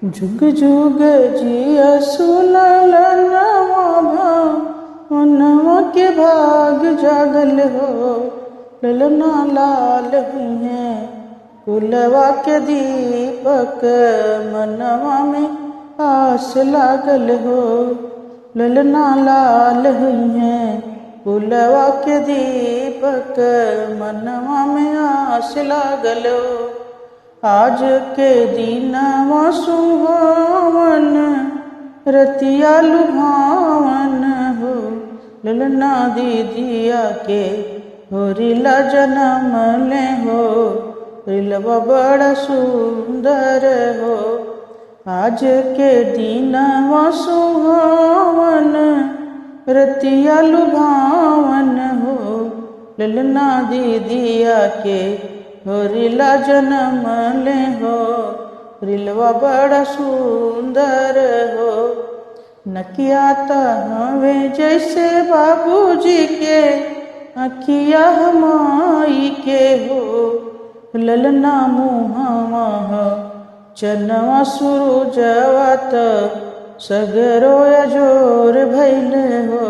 जुग जुग जिया सुललनवा भावनवा के भाग जागल हो। ललना लाल हुए कुलवा के दीपक मनवा में आस लागल हो। ललना लाल हुए कुलवा के दीपक मनवा में आस लागल हो। आज के दीनवा सुहावन रतिया लुभावन हो। ललना दीदिया के होरिला जन्म ले हो। रिलवा बड़ा सुंदर हो। आज के दीनवा सुहावन रतिया लुभावन हो। ललना दीदिया के होरिला जन्म ले हो। रिलवा बड़ा सुंदर हो। नकिया हवे जैसे बाबूजी के अखिया हमाई के हो। ललना मुहावा चनवा सुरुजवा सगरो अजोर भैल हो।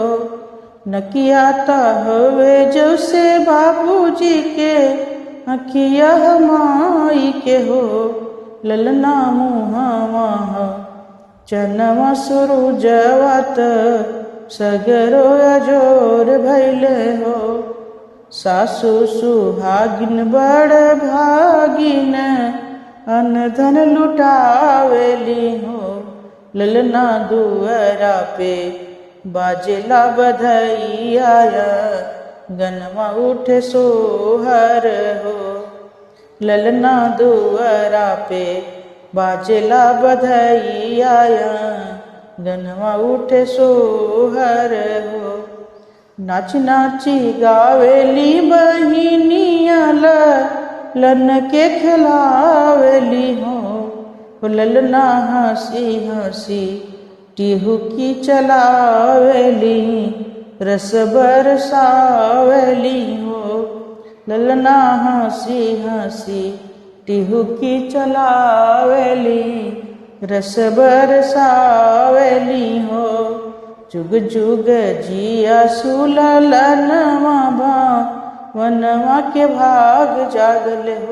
नकिया हवे जैसे बाबूजी के अखिया हमाई के हो। ललना मुहावा चनवा सुरुजवा सगरो अजोर भैल हो। सासु सुहागिन बड़ भागिन अनधन लुटावेली हो। ललना दुअरा पे बाजेला बधैया गनवा उठे सोहर हो। ललना दुअरा पे बाजेला बधैया गनवा उठे सोहर हो। नाच नाची गावेली बहिनिया लन के खिलावेली हो। ललना हंसी हंसी टिहुकी चलावेली रस बरसावेली हो। ललना हंसी हंसी टिहुकी चलावेली रस बरसावेली हो। जुग जुग जिया सुललनवा भावनवा के भाग जागल हो।